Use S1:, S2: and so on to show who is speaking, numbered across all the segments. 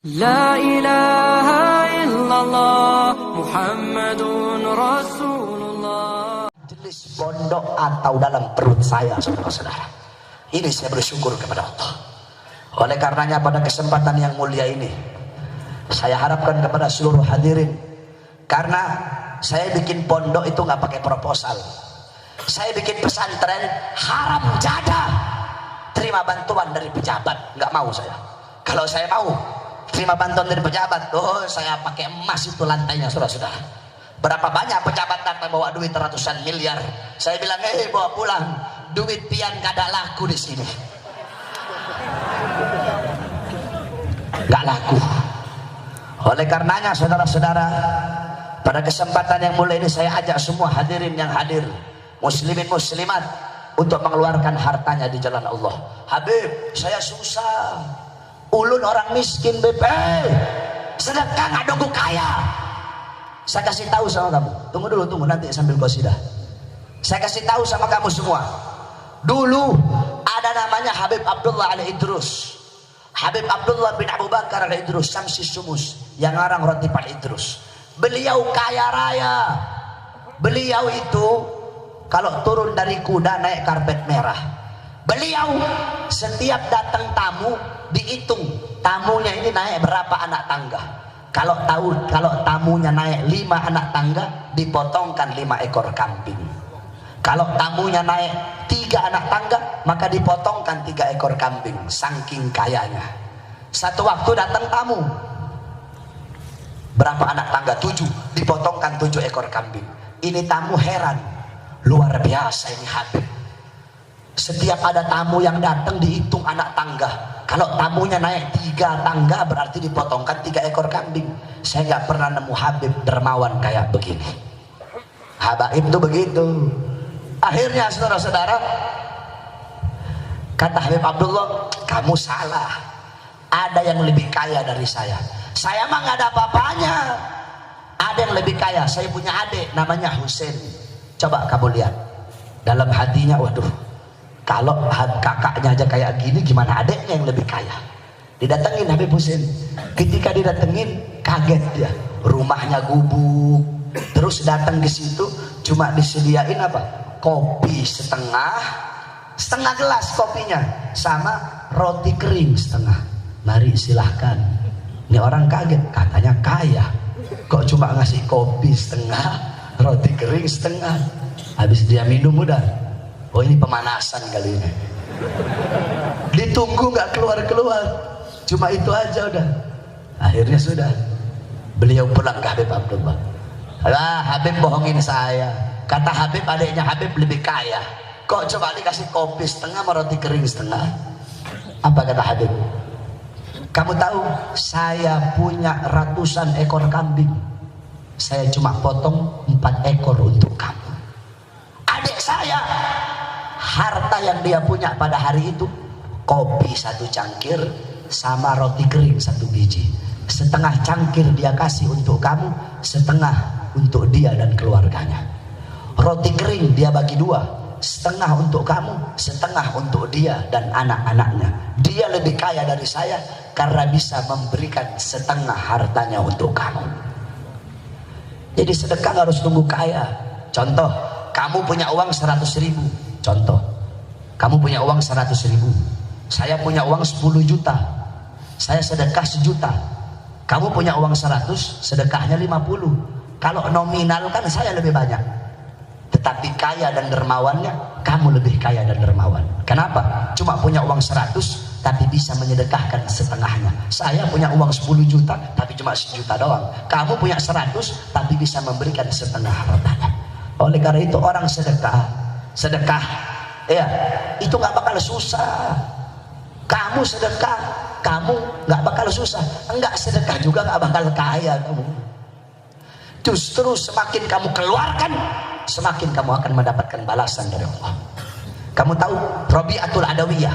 S1: La ilaha illallah Muhammadun Rasulullah.
S2: Jenis pondok atau dalam perut saya, saudara-saudara. Ini saya bersyukur kepada Allah. Oleh karenanya pada kesempatan yang mulia ini, saya harapkan kepada seluruh hadirin, karena saya bikin pondok itu nggak pakai proposal. Saya bikin pesantren haram jadah terima bantuan dari pejabat, nggak mau saya. Kalau saya mau terima bantuan dari pejabat, oh saya pakai emas itu lantainya, saudara-saudara. Berapa banyak pejabat datang bawa duit ratusan miliar, saya bilang bawa pulang, duit pian kada laku di sini, nggak laku. Oleh karenanya saudara-saudara, pada kesempatan yang mulia ini saya ajak semua hadirin yang hadir, muslimin muslimat, untuk mengeluarkan hartanya di jalan Allah. Habib, saya susah, ulun orang miskin BP, sedekah nggak dongku kaya. Saya kasih tahu sama kamu, tunggu dulu, tunggu nanti sambil qasidah. Saya kasih tahu sama kamu semua, dulu ada namanya Habib Abdullah Al-Idrus, Habib Abdullah bin Abu Bakar Al-Idrus Syamsi Sumus, yang orang roti Pak Idrus. Beliau kaya raya. Beliau itu kalau turun dari kuda naik karpet merah. Beliau setiap datang tamu dihitung tamunya ini naik berapa anak tangga. Kalau tamunya naik 5 anak tangga, dipotongkan 5 ekor kambing. Kalau tamunya naik 3 anak tangga, maka dipotongkan 3 ekor kambing. Saking kayanya. Satu waktu datang tamu, berapa anak tangga? 7, dipotongkan 7 ekor kambing. Ini tamu heran, luar biasa ini Habib. Setiap ada tamu yang datang dihitung anak tangga. Kalau tamunya naik 3 tangga berarti dipotongkan 3 ekor kambing. Saya nggak pernah nemu Habib dermawan kayak begini. Habaib itu begitu. Akhirnya saudara-saudara, kata Habib Abdullah, kamu salah. Ada yang lebih kaya dari saya. Saya mah nggak ada apa-apanya. Ada yang lebih kaya. Saya punya adik namanya Husain. Coba kamu lihat dalam hatinya, waduh, kalau kakaknya aja kayak gini, gimana adeknya yang lebih kaya? Didatengin Habib Husain. Ketika didatengin, kaget dia. Rumahnya gubuk. Terus datang ke situ, cuma disediain apa? Kopi setengah gelas kopinya, sama roti kering setengah. Mari silahkan. Ini orang kaget, katanya kaya, kok cuma ngasih kopi setengah, roti kering setengah. Habis dia minum udah, oh ini pemanasan kali ini. Ditunggu nggak keluar-keluar, cuma itu aja udah. Akhirnya sudah, beliau pulang ke Habib Abdullah. Habib bohongin saya. Kata Habib, adiknya Habib lebih kaya, kok coba dikasih kopi setengah sama roti kering setengah. Apa kata Habib? Kamu tahu saya punya ratusan ekor kambing, saya cuma potong 4 ekor untuk kamu. Adik saya, harta yang dia punya pada hari itu, kopi 1 cangkir sama roti kering 1 biji. Setengah cangkir dia kasih untuk kamu, setengah untuk dia dan keluarganya. Roti kering dia bagi 2, setengah untuk kamu, setengah untuk dia dan anak-anaknya. Dia lebih kaya dari saya karena bisa memberikan setengah hartanya untuk kamu. Jadi sedekah harus tunggu kaya. Contoh, kamu punya uang 100.000. Contoh, kamu punya uang 100.000. Saya punya uang 10 juta. Saya sedekah 1 juta. Kamu punya uang 100, sedekahnya 50. Kalau nominal kan saya lebih banyak. Tetapi kaya dan dermawannya, kamu lebih kaya dan dermawan. Kenapa? Cuma punya uang 100, tapi bisa menyedekahkan setengahnya. Saya punya uang 10 juta, tapi cuma 1 juta doang. Kamu punya 100, tapi bisa memberikan setengah hartanya. Oleh karena itu orang sedekah, ya, itu nggak bakal susah. Kamu sedekah, kamu nggak bakal susah. Enggak sedekah juga nggak bakal kaya kamu. Justru semakin kamu keluarkan, semakin kamu akan mendapatkan balasan dari Allah. Kamu tahu Rabi'atul Adawiyah,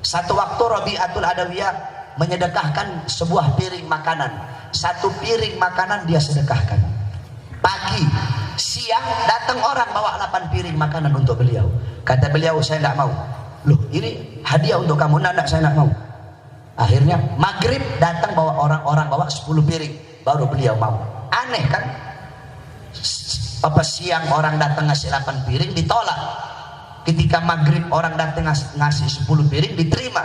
S2: satu waktu Rabi'atul Adawiyah menyedekahkan sebuah piring makanan. 1 piring makanan dia sedekahkan. Pagi, siang datang orang bawa 8 piring makanan untuk beliau. Kata beliau, saya tidak mau. Loh, ini hadiah untuk kamu. Tidak, saya tidak mau. Akhirnya maghrib datang bawa orang-orang bawa 10 piring, baru beliau mau. Aneh kan? Apa siang orang datang ngasih 8 piring ditolak. Ketika maghrib orang datang ngasih 10 piring diterima.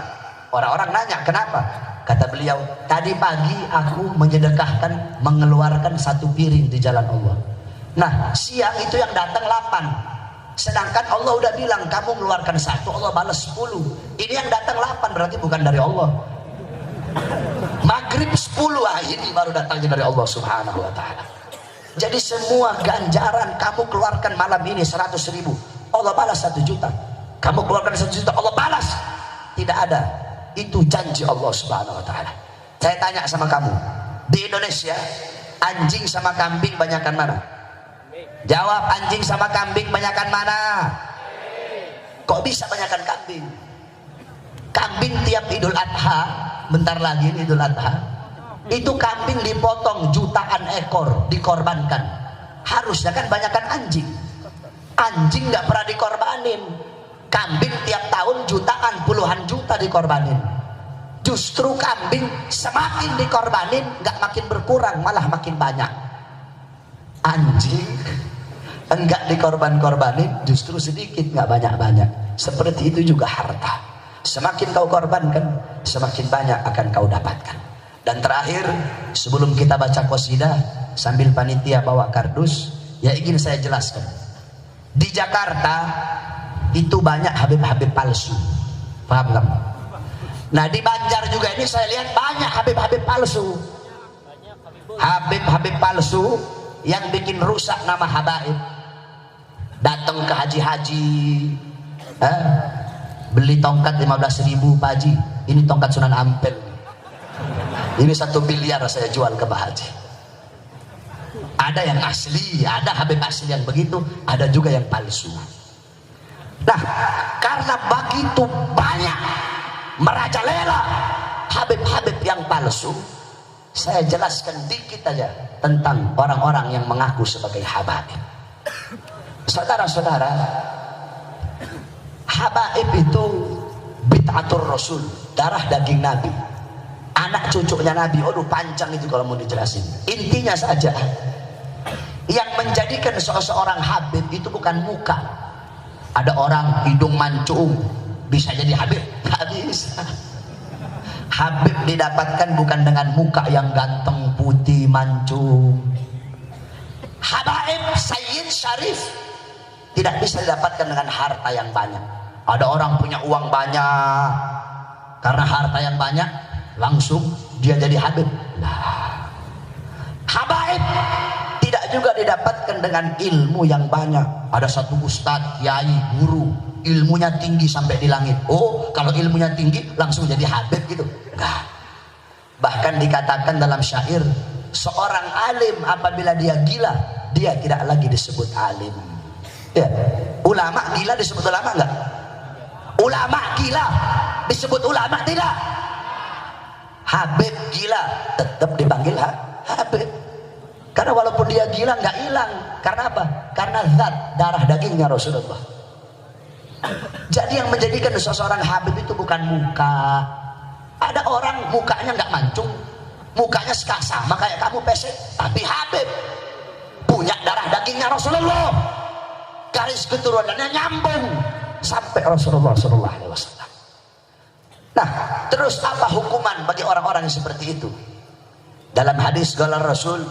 S2: Orang-orang nanya kenapa? Kata beliau, tadi pagi aku menyedekahkan mengeluarkan 1 piring di jalan Allah. Nah siang itu yang datang 8. Sedangkan Allah udah bilang kamu mengeluarkan 1, Allah balas 10. Ini yang datang 8 berarti bukan dari Allah. Maghrib 10 ini baru datangnya dari Allah subhanahu wa ta'ala. Jadi semua ganjaran kamu keluarkan malam ini 100.000, Allah balas 1 juta. Kamu keluarkan 1 juta, Allah balas. Tidak ada. Itu janji Allah subhanahu wa ta'ala. Saya tanya sama kamu, di Indonesia anjing sama kambing banyakan mana? Jawab, anjing sama kambing banyakan mana? Kok bisa banyakan kambing? Kambing tiap Idul Adha, bentar lagi Idul Adha, itu kambing dipotong jutaan ekor dikorbankan. Harusnya kan banyakan anjing. Anjing nggak pernah dikorbanin. Kambing tiap tahun jutaan, puluhan juta dikorbanin. Justru kambing semakin dikorbanin nggak makin berkurang, malah makin banyak. Anjing enggak dikorban-korbanin, justru sedikit, nggak banyak-banyak. Seperti itu juga harta. Semakin kau korbankan, semakin banyak akan kau dapatkan. Dan terakhir, sebelum kita baca qasidah, sambil panitia bawa kardus, ya ingin saya jelaskan. Di Jakarta itu banyak habib-habib palsu. Paham kan? Nah di Banjar juga ini saya lihat banyak habib-habib palsu. Habib-habib palsu yang bikin rusak nama habaib. Datang ke haji-haji, beli tongkat 15.000 Pak Haji, ini tongkat Sunan Ampel, ini 1 miliar saya jual ke Pak Haji. Ada yang asli, ada habib asli yang begitu, ada juga yang palsu. Nah karena begitu banyak merajalela habib-habib yang palsu, saya jelaskan dikit aja tentang orang-orang yang mengaku sebagai habaib. Saudara-saudara, habaib itu bid'atur rasul, darah daging Nabi, anak cucunya Nabi. Aduh panjang itu kalau mau dijelasin. Intinya saja, yang menjadikan seorang habib itu bukan muka. Ada orang hidung mancung bisa jadi habib? Nggak bisa. Habib didapatkan bukan dengan muka yang ganteng, putih, mancung. Habaib, sayyid, syarif tidak bisa didapatkan dengan harta yang banyak. Ada orang punya uang banyak, karena harta yang banyak langsung dia jadi habib. Nah, habaib tidak juga didapatkan dengan ilmu yang banyak. Ada satu ustadz, kiai, guru, ilmunya tinggi sampai di langit. Oh, kalau ilmunya tinggi langsung jadi habib gitu? Enggak. Bahkan dikatakan dalam syair, seorang alim apabila dia gila, dia tidak lagi disebut alim. Ya, ulama gila disebut ulama enggak? Ulama gila disebut ulama tidak? Habib gila tetap dipanggil habib. Karena walaupun dia gila nggak hilang. Karena apa? Karena zat darah dagingnya Rasulullah. Jadi yang menjadikan seseorang habib itu bukan muka. Ada orang mukanya nggak mancung, mukanya sama kayak kamu pesek, tapi habib, punya darah dagingnya Rasulullah, garis keturunannya nyambung sampai Rasulullah SAW. Nah, terus apa hukuman bagi orang-orang yang seperti itu? Dalam hadis qala Rasul,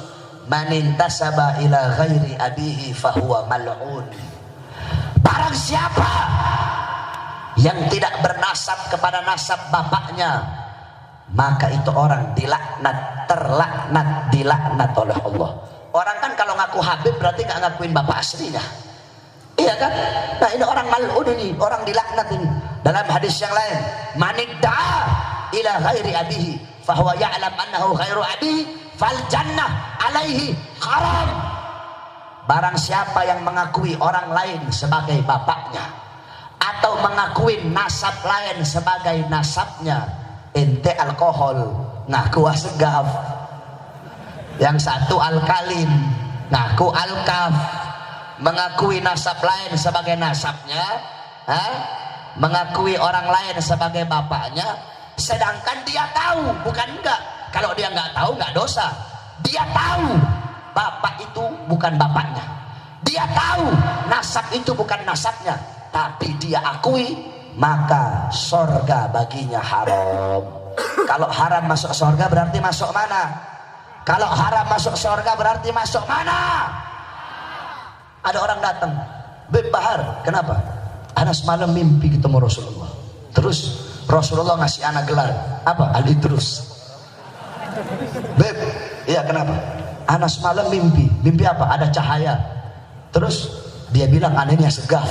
S2: man intasaba ila ghairi abihi fahuwa mal'un. Barang siapa yang tidak bernasab kepada nasab bapaknya, maka itu orang dilaknat, terlaknat, dilaknat oleh Allah. Orang kan kalau ngaku habib berarti nggak ngakuin bapak aslinya. Iya kan? Nah ini orang mal'un ini, orang dilaknat ini. Dalam hadis yang lain, manidda'a ila ghairi abihi fahuwa ya'lam annahu ghairu abihi fal jannah alaihi haram. Barang siapa yang mengakui orang lain sebagai bapaknya atau mengakui nasab lain sebagai nasabnya, ente alkohol ngaku asgaf, yang satu alkalin ngaku alkaf, mengakui nasab lain sebagai nasabnya, mengakui orang lain sebagai bapaknya, Sedangkan dia tahu, bukan enggak. Kalau dia nggak tahu nggak dosa. Dia tahu bapak itu bukan bapaknya. Dia tahu nasab itu bukan nasabnya, tapi dia akui, maka sorga baginya haram. Kalau haram masuk sorga berarti masuk mana? Kalau haram masuk sorga berarti masuk mana? Ada orang datang, Beb Bahar, kenapa? Ana semalam mimpi ketemu Rasulullah. Terus Rasulullah ngasih anak gelar apa? Al-Idrus. Beb, iya kenapa? Ana semalam mimpi apa? Ada cahaya. Terus dia bilang anehnya segaf.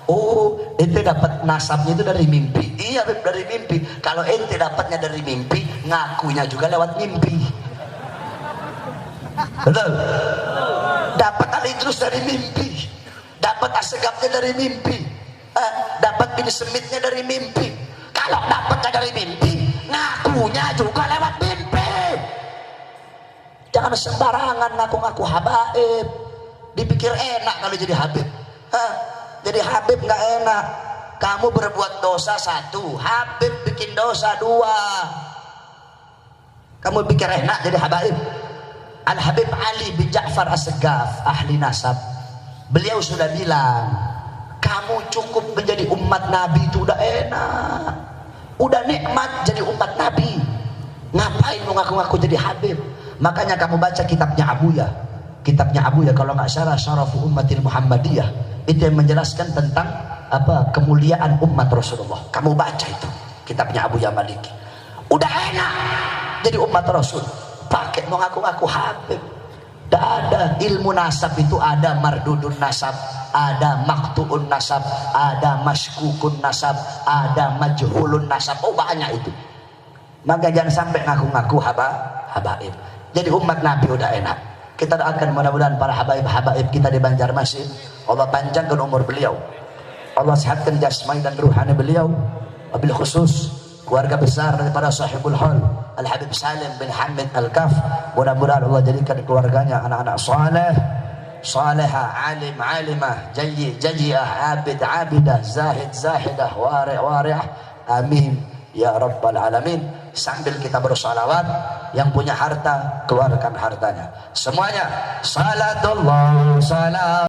S2: Oh, ente dapat nasabnya itu dari mimpi. Iya Beb, dari mimpi. Kalau ente dapatnya dari mimpi, ngakunya juga lewat mimpi. Betul? Dapat Al-Idrus dari mimpi, dapat asegafnya dari mimpi, dapat bin semitnya dari mimpi. Kalau dapatnya dari mimpi, ngakunya juga lewat mimpi. Jangan sembarangan ngaku-ngaku habaib. Dipikir enak kalau jadi habib. Jadi habib nggak enak. Kamu berbuat dosa 1, habib bikin dosa 2. Kamu pikir enak jadi habaib? Al-Habib Ali bin Ja'far As-Segaf, ahli nasab, beliau sudah bilang, kamu cukup menjadi umat Nabi itu udah enak, udah nikmat jadi umat Nabi. Ngapain mau ngaku-ngaku jadi habib? Makanya kamu baca kitabnya Abuya. Kitabnya Abuya kalau nggak salah Syarafu Ummatil Muhammadiyah, itu yang menjelaskan tentang apa kemuliaan umat Rasulullah. Kamu baca itu kitabnya Abuya Maliki. Udah enak jadi umat Rasul, pakai mau ngaku-ngaku habib. Tidak ada. Ilmu nasab itu ada mardudun nasab, ada maktuun nasab, ada maskukun nasab, ada majhulun nasab. Oh banyak itu. Maka jangan sampai ngaku-ngaku habaib. Jadi umat Nabi udah enak. Kita doakan mudah-mudahan para habaib-habaib kita di Banjarmasin, Allah panjangkan umur beliau, Allah sehatkan jasmani dan ruhani beliau. Wabil khusus keluarga besar daripada sahibul hal Al-Habib Salim bin Hamid Al-Kaf, mudah-mudahan Allah jadikan keluarganya anak-anak salihah, alim alimah, jajiyah, abid abidah, zahid zahidah, wari'ah. Amin ya rabbal alamin. Sambil kita bersalawat, yang punya harta keluarkan hartanya semuanya. Salatullah salam